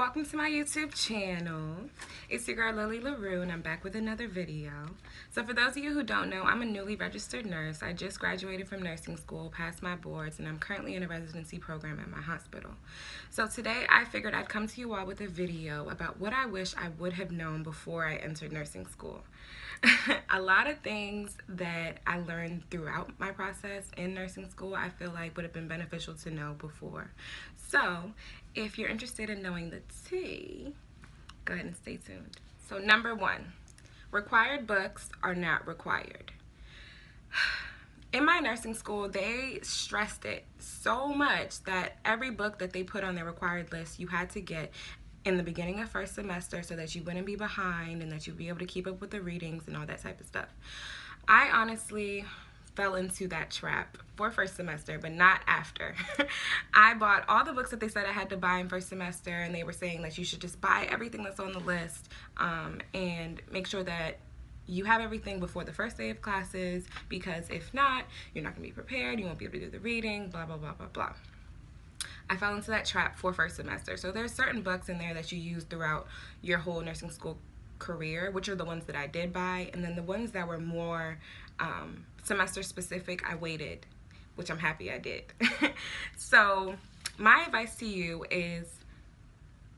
welcome to my YouTube channel. It's your girl Lily LaRue and I'm back with another video. So for those of you who don't know, I'm a newly registered nurse. I just graduated from nursing school, passed my boards, and I'm currently in a residency program at my hospital. So today I figured I'd come to you all with a video about what I wish I would have known before I entered nursing school. A lot of things that I learned throughout my process in nursing school I feel like would have been beneficial to know before. So if you're interested in knowing the tea, go ahead and stay tuned. So number one, required books are not required. In my nursing school, they stressed it so much that every book that they put on their required list you had to get in the beginning of first semester so that you wouldn't be behind and that you'd be able to keep up with the readings and all that type of stuff. I honestly fell into that trap for first semester, but not after. I bought all the books that they said I had to buy in first semester, and they were saying that you should just buy everything that's on the list and make sure that you have everything before the first day of classes, because if not, you're not going to be prepared, you won't be able to do the reading, blah, blah, blah, blah, blah. I fell into that trap for first semester. So there's certain books in there that you use throughout your whole nursing school career, which are the ones that I did buy, and then the ones that were more semester specific, I waited, which I'm happy I did. So my advice to you is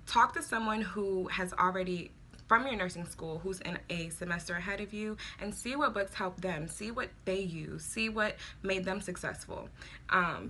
talk to someone who has already, from your nursing school, who's in a semester ahead of you, and see what books help them, see what they use, see what made them successful,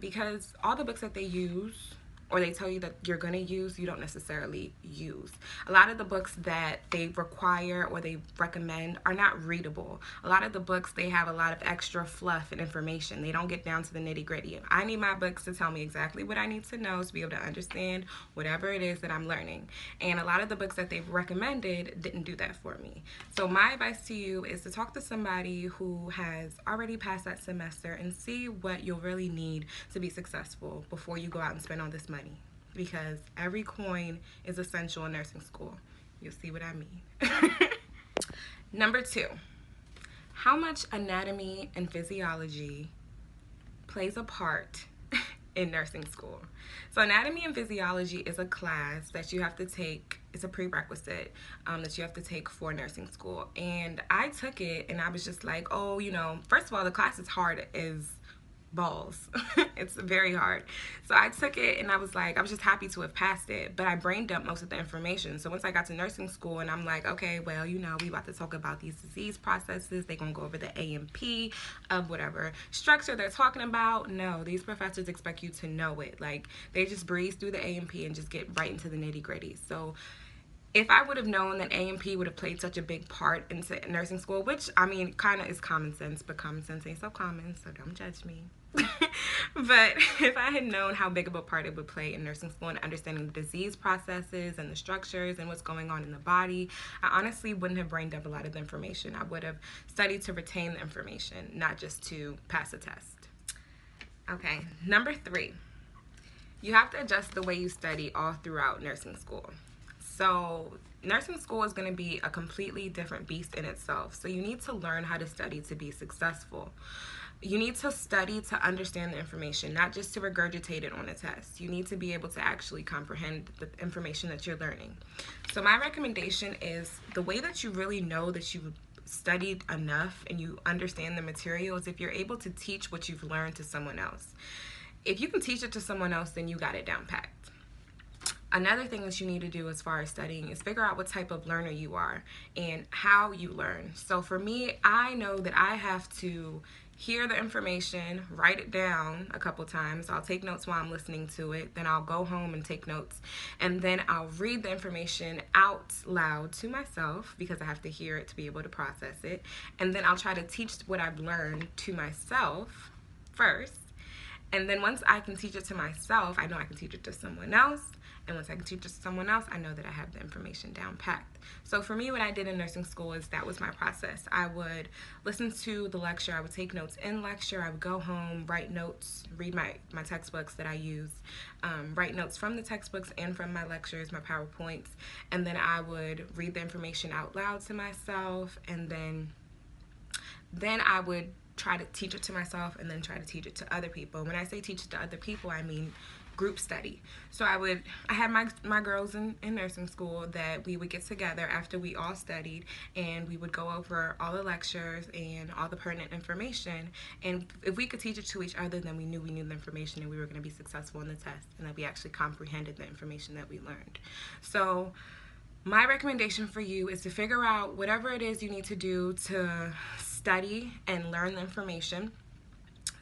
because all the books that they use or they tell you that you're going to use, you don't necessarily use. A lot of the books that they require or they recommend are not readable. A lot of the books, they have a lot of extra fluff and information. They don't get down to the nitty-gritty. I need my books to tell me exactly what I need to know to be able to understand whatever it is that I'm learning. And a lot of the books that they've recommended didn't do that for me. So my advice to you is to talk to somebody who has already passed that semester and see what you'll really need to be successful before you go out and spend all this money. Because every coin is essential in nursing school. You'll see what I mean. Number two, how much anatomy and physiology plays a part in nursing school. So anatomy and physiology is a class that you have to take. It's a prerequisite that you have to take for nursing school. And I took it and I was just like, oh, you know, first of all, the class is hard as balls. It's very hard. So I took it and I was just happy to have passed it, but I brain dumped most of the information. So once I got to nursing school and I'm like, okay, well, you know, we about to talk about these disease processes. They're going to go over the A&P of whatever structure they're talking about. No, these professors expect you to know it. Like, they just breeze through the A&P and just get right into the nitty gritty. So if I would have known that A&P would have played such a big part into nursing school, which, I mean, kind of is common sense, but common sense ain't so common, so don't judge me. But if I had known how big of a part it would play in nursing school and understanding the disease processes and the structures and what's going on in the body, I honestly wouldn't have brain dumped a lot of the information. I would have studied to retain the information, not just to pass a test. Okay, number three, you have to adjust the way you study all throughout nursing school. So nursing school is going to be a completely different beast in itself. So you need to learn how to study to be successful. You need to study to understand the information, not just to regurgitate it on a test. You need to be able to actually comprehend the information that you're learning. So my recommendation is the way that you really know that you've studied enough and you understand the material is if you're able to teach what you've learned to someone else. If you can teach it to someone else, then you got it down packed. Another thing that you need to do as far as studying is figure out what type of learner you are and how you learn. So for me, I know that I have to hear the information, write it down a couple times. I'll take notes while I'm listening to it. Then I'll go home and take notes. And then I'll read the information out loud to myself because I have to hear it to be able to process it. And then I'll try to teach what I've learned to myself first. And then once I can teach it to myself, I know I can teach it to someone else. And once I can teach it to someone else, I know that I have the information down packed. So for me, what I did in nursing school is that was my process. I would listen to the lecture. I would take notes in lecture. I would go home, write notes, read my textbooks that I use, write notes from the textbooks and from my lectures, my PowerPoints. And then I would read the information out loud to myself. And then I would try to teach it to myself and then try to teach it to other people. When I say teach it to other people, I mean group study. So I had my girls in nursing school that we would get together after we all studied, and we would go over all the lectures and all the pertinent information. And if we could teach it to each other, then we knew the information and we were going to be successful in the test, and that we actually comprehended the information that we learned. So my recommendation for you is to figure out whatever it is you need to do to study and learn the information.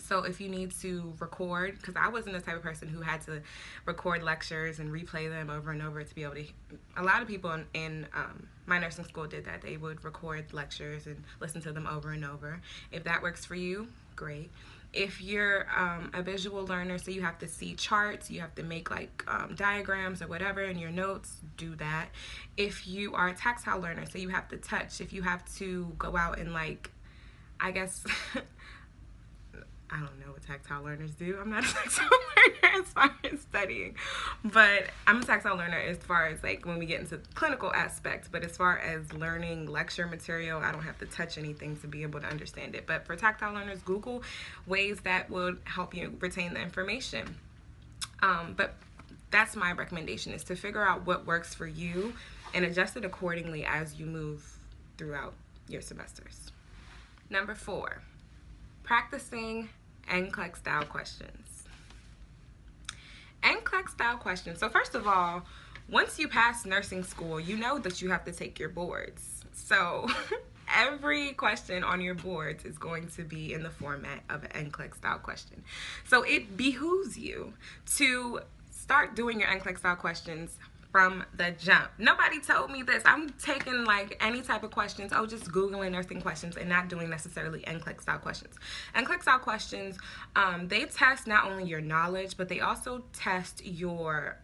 So if you need to record, because I wasn't the type of person who had to record lectures and replay them over and over to be able to, a lot of people in my nursing school did that. They would record lectures and listen to them over and over. If that works for you, great. If you're a visual learner, so you have to see charts, you have to make like diagrams or whatever in your notes, do that. If you are a tactile learner, so you have to touch, if you have to go out and like, I guess, I don't know what tactile learners do. I'm not a tactile learner as far as studying, but I'm a tactile learner as far as like when we get into clinical aspects. But as far as learning lecture material, I don't have to touch anything to be able to understand it. But for tactile learners, Google ways that will help you retain the information. But that's my recommendation, is to figure out what works for you and adjust it accordingly as you move throughout your semesters. Number 4, practicing NCLEX style questions. NCLEX style questions. So first of all, once you pass nursing school, you know that you have to take your boards. So every question on your boards is going to be in the format of an NCLEX style question. So it behooves you to start doing your NCLEX style questions from the jump. Nobody told me this. I'm taking like any type of questions, just Googling nursing questions and not doing necessarily NCLEX style questions. NCLEX style questions, they test not only your knowledge, but they also test your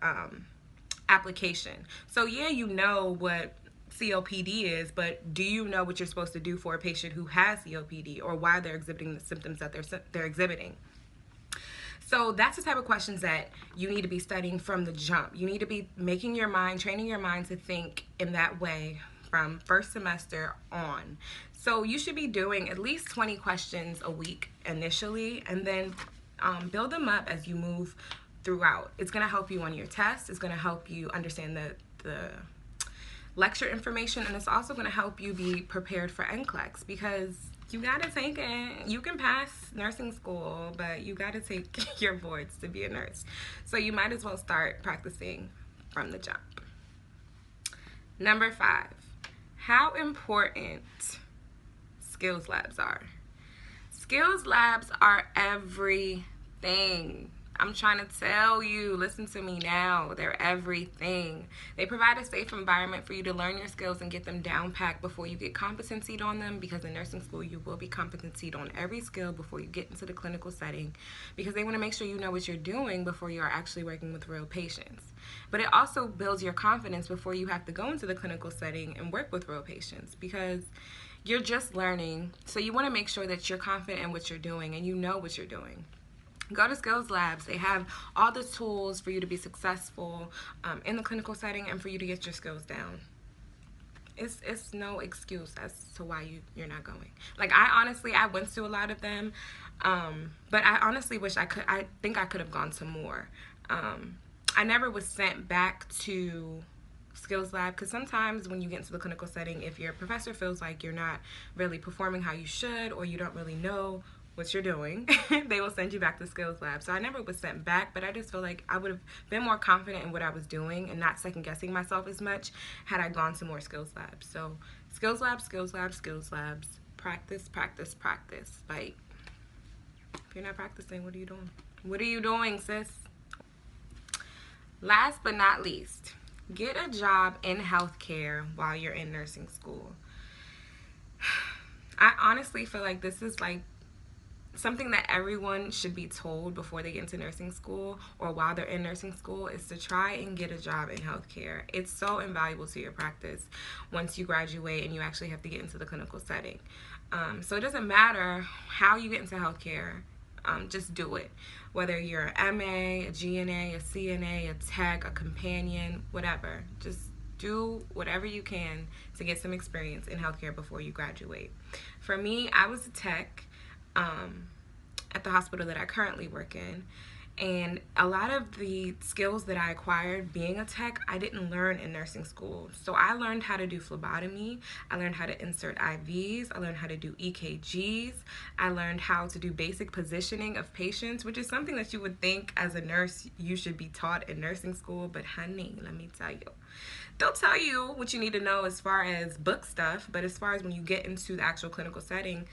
application. So yeah, you know what COPD is, but do you know what you're supposed to do for a patient who has COPD, or why they're exhibiting the symptoms that they're exhibiting? So that's the type of questions that you need to be studying from the jump. You need to be making your mind, training your mind to think in that way from first semester on. So you should be doing at least 20 questions a week initially, and then build them up as you move throughout. It's going to help you on your test. It's going to help you understand the lecture information, and it's also going to help you be prepared for NCLEX, because you gotta take it. You can pass nursing school, but you gotta take your boards to be a nurse. So you might as well start practicing from the jump. Number 5, how important skills labs are. Skills labs are everything. I'm trying to tell you, listen to me now. They're everything. They provide a safe environment for you to learn your skills and get them down packed before you get competencied on them, because in nursing school you will be competencied on every skill before you get into the clinical setting, because they want to make sure you know what you're doing before you are actually working with real patients. But it also builds your confidence before you have to go into the clinical setting and work with real patients, because you're just learning. So you want to make sure that you're confident in what you're doing and you know what you're doing. Go to skills labs. They have all the tools for you to be successful in the clinical setting and for you to get your skills down. It's no excuse as to why you're not going. Like, I went to a lot of them, but I honestly wish I think I could have gone to more. I never was sent back to skills lab, because sometimes when you get into the clinical setting, if your professor feels like you're not really performing how you should, or you don't really know what you're doing, they will send you back to skills lab. So I never was sent back, but I just feel like I would have been more confident in what I was doing and not second guessing myself as much had I gone to more skills labs. So skills labs, skills labs, skills labs. Practice, practice, practice. Like, if you're not practicing, what are you doing? What are you doing, sis? Last but not least, get a job in healthcare while you're in nursing school. I honestly feel like this is like something that everyone should be told before they get into nursing school, or while they're in nursing school, is to try and get a job in healthcare. It's so invaluable to your practice once you graduate and you actually have to get into the clinical setting. So it doesn't matter how you get into healthcare, just do it. Whether you're an MA, a GNA, a CNA, a tech, a companion, whatever. Just do whatever you can to get some experience in healthcare before you graduate. For me, I was a tech at the hospital that I currently work in, And a lot of the skills that I acquired being a tech, I didn't learn in nursing school. So I learned how to do phlebotomy, I learned how to insert IVs, I learned how to do EKGs, I learned how to do basic positioning of patients, which is something that you would think as a nurse you should be taught in nursing school. But honey, let me tell you, they'll tell you what you need to know as far as book stuff, but as far as when you get into the actual clinical setting,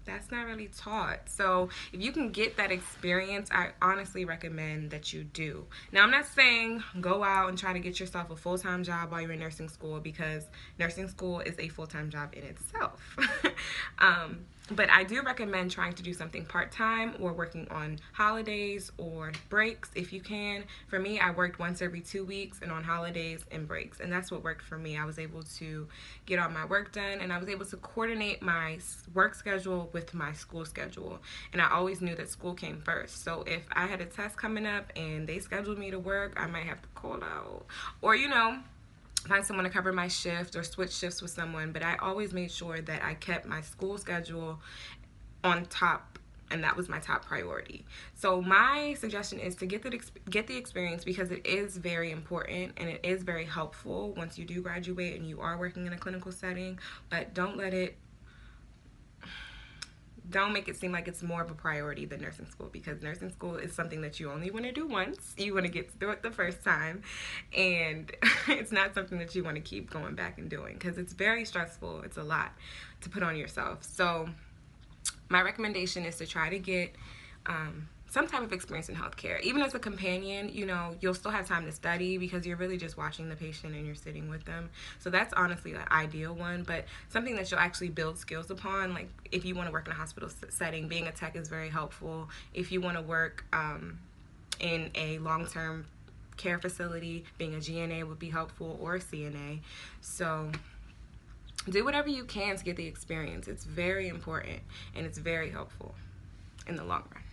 that's not really taught. So if you can get that experience, I honestly recommend that you do. Now, I'm not saying go out and try to get yourself a full-time job while you're in nursing school, because nursing school is a full-time job in itself. But I do recommend trying to do something part-time or working on holidays or breaks if you can. For me, I worked once every 2 weeks and on holidays and breaks, and that's what worked for me. I was able to get all my work done, and I was able to coordinate my work schedule with my school schedule. And I always knew that school came first. So if I had a test coming up and they scheduled me to work, I might have to call out, or find someone to cover my shift or switch shifts with someone. But I always made sure that I kept my school schedule on top, and that was my top priority. So my suggestion is to get the experience, because it is very important and it is very helpful once you do graduate and you are working in a clinical setting. But don't make it seem like it's more of a priority than nursing school, because nursing school is something that you only want to do once. You want to get through it the first time, and it's not something that you want to keep going back and doing, because it's very stressful. It's a lot to put on yourself. So my recommendation is to try to get some type of experience in healthcare. Even as a companion, you'll still have time to study, because you're really just watching the patient and you're sitting with them. So that's honestly the ideal one, but something that you'll actually build skills upon. Like if you want to work in a hospital setting, being a tech is very helpful. If you want to work in a long-term care facility, being a GNA would be helpful, or a CNA. So do whatever you can to get the experience. It's very important and it's very helpful in the long run.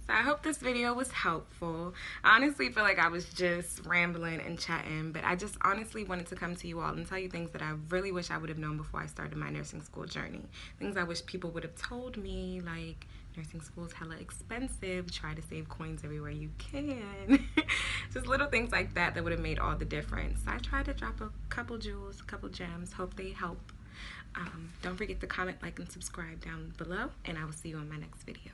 So I hope this video was helpful. I honestly feel like I was just rambling and chatting, but I just honestly wanted to come to you all and tell you things that I really wish I would have known before I started my nursing school journey. Things I wish people would have told me, like nursing school is hella expensive, try to save coins everywhere you can. Just little things like that would have made all the difference. I tried to drop a couple jewels, a couple gems. Hope they help. Don't forget to comment, like, and subscribe down below, and I will see you on my next video.